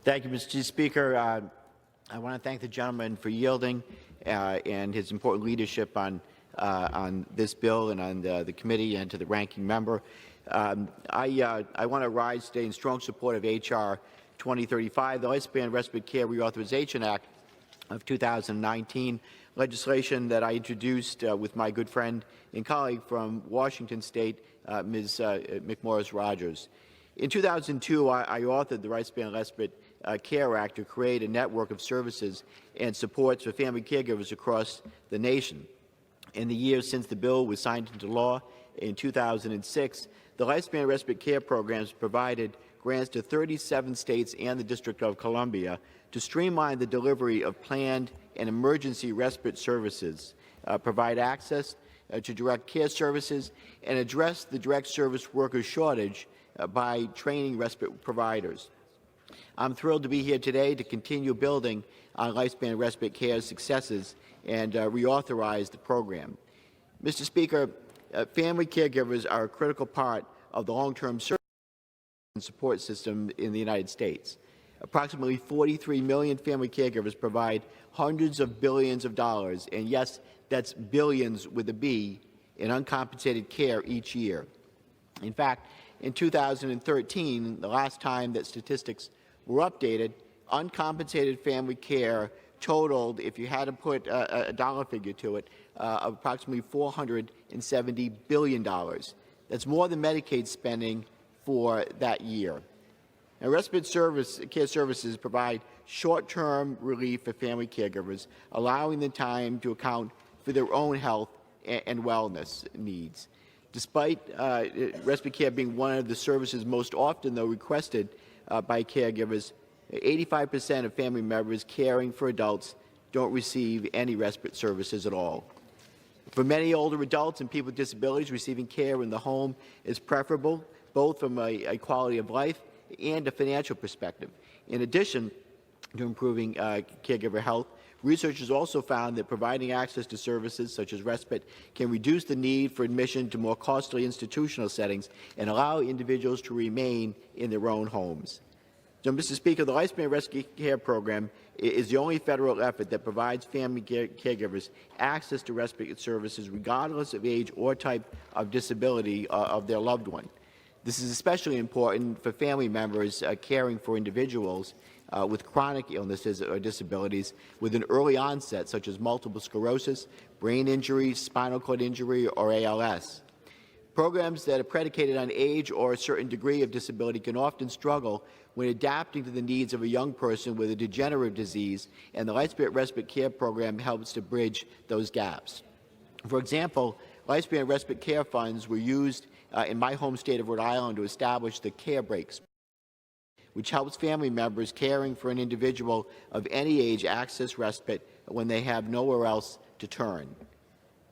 Thank you, Mr. Speaker. I want to thank the gentleman for yielding and his important leadership on this bill and on the committee, and to the ranking member. I want to rise today in strong support of H.R. 2035, the Lifespan Respite Care Reauthorization Act of 2019, legislation that I introduced with my good friend and colleague from Washington State, Ms. McMorris-Rogers. In 2002, I authored the Lifespan Respite Care Act to create a network of services and supports for family caregivers across the nation. In the years since the bill was signed into law in 2006, the Lifespan Respite Care programs provided grants to 37 states and the District of Columbia to streamline the delivery of planned and emergency respite services, provide access to direct care services, and address the direct service worker shortage by training respite providers. I'm thrilled to be here today to continue building on Lifespan Respite Care's successes and reauthorize the program. Mr. Speaker, family caregivers are a critical part of the long-term service and support system in the United States. Approximately 43 million family caregivers provide hundreds of billions of dollars, and yes, that's billions with a B, in uncompensated care each year. In fact, in 2013, the last time that statistics were updated, uncompensated family care totaled, if you had to put a dollar figure to it, approximately $470 billion. That's more than Medicaid spending for that year. Now, respite care services provide short-term relief for family caregivers, allowing them time to account for their own health and wellness needs. Despite respite care being one of the services most often, though, requested by caregivers, 85% of family members caring for adults don't receive any respite services at all. For many older adults and people with disabilities, receiving care in the home is preferable, both from a quality of life and a financial perspective. In addition to improving caregiver health, researchers also found that providing access to services such as respite can reduce the need for admission to more costly institutional settings and allow individuals to remain in their own homes. So, Mr. Speaker, the Lifespan Respite Care Program is the only federal effort that provides family caregivers access to respite services regardless of age or type of disability of their loved one. This is especially important for family members caring for individuals with chronic illnesses or disabilities with an early onset, such as multiple sclerosis, brain injury, spinal cord injury, or ALS. Programs that are predicated on age or a certain degree of disability can often struggle when adapting to the needs of a young person with a degenerative disease, and the Lifespan Respite Care Program helps to bridge those gaps. For example, Lifespan Respite Care funds were used in my home state of Rhode Island to establish the Care Breaks, which helps family members caring for an individual of any age access respite when they have nowhere else to turn.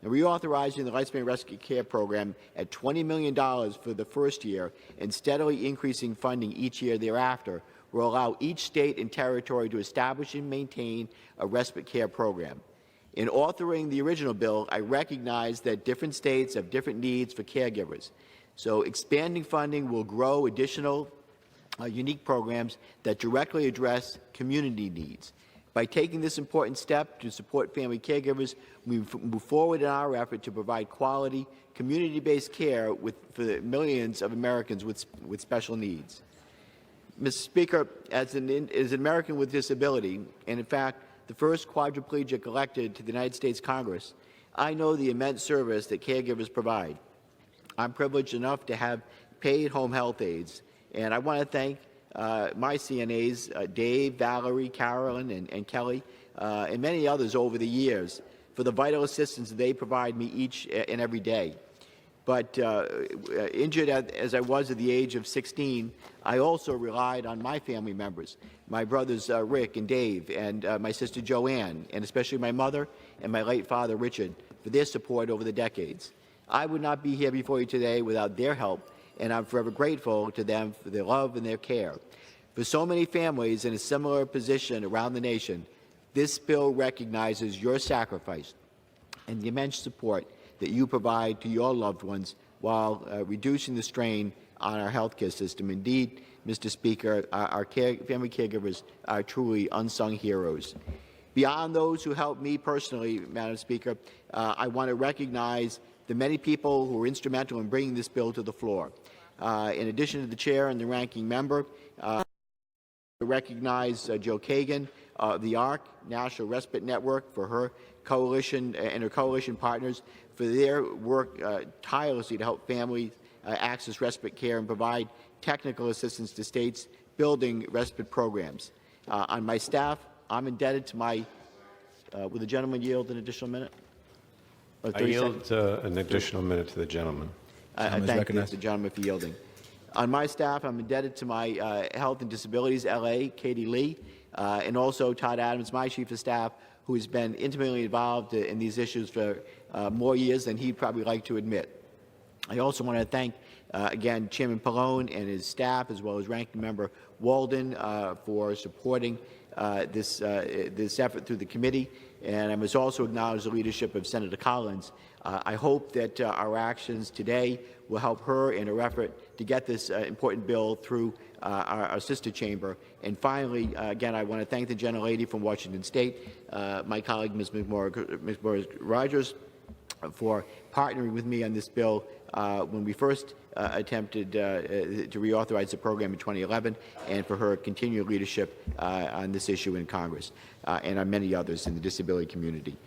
And reauthorizing the Lifespan Respite Care Program at $20 million for the first year and steadily increasing funding each year thereafter will allow each state and territory to establish and maintain a respite care program. In authoring the original bill, I recognize that different states have different needs for caregivers. So expanding funding will grow additional unique programs that directly address community needs. By taking this important step to support family caregivers, we move forward in our effort to provide quality, community-based care for the millions of Americans with special needs. Mr. Speaker, as an American with disability, and in fact, the first quadriplegic elected to the United States Congress, I know the immense service that caregivers provide. I'm privileged enough to have paid home health aides, and I want to thank my CNAs, Dave, Valerie, Carolyn, and Kelly, and many others over the years for the vital assistance they provide me each and every day. But injured as I was at the age of 16, I also relied on my family members, my brothers Rick and Dave, and my sister Joanne, and especially my mother and my late father Richard, for their support over the decades. I would not be here before you today without their help, and I'm forever grateful to them for their love and their care. For so many families in a similar position around the nation, this bill recognizes your sacrifice and the immense support that you provide to your loved ones while reducing the strain on our healthcare system. Indeed, Mr. Speaker. Our family caregivers are truly unsung heroes. Beyond those who helped me personally, Madam Speaker, I want to recognize the many people who were instrumental in bringing this bill to the floor. In addition to the chair and the ranking member, to recognize Joe Kagan of the ARC, National Respite Network, for her coalition and her coalition partners for their work tirelessly to help families access respite care and provide technical assistance to states building respite programs. On my staff, I'm indebted to my, will the gentleman yield an additional minute? I yield an additional minute to the gentleman. I thank the gentleman for yielding. On my staff, I'm indebted to my Health and Disabilities LA, Katie Lee, and also Todd Adams, my Chief of Staff, who has been intimately involved in these issues for more years than he'd probably like to admit. I also want to thank, again, Chairman Pallone and his staff, as well as Ranking Member Walden, for supporting this effort through the committee. And I must also acknowledge the leadership of Senator Collins. I hope that our actions today will help her in her effort to get this important bill through our sister chamber. And finally, again, I want to thank the gentlelady from Washington State, my colleague, Ms. McMorris Rogers, for partnering with me on this bill when we first attempted to reauthorize the program in 2011, and for her continued leadership on this issue in Congress and on many others in the disability community.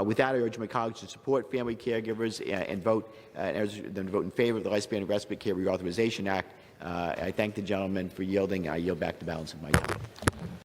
With that, I urge my colleagues to support family caregivers and vote in favor of the Lifespan and Respite Care Reauthorization Act. I thank the gentleman for yielding. I yield back the balance of my time.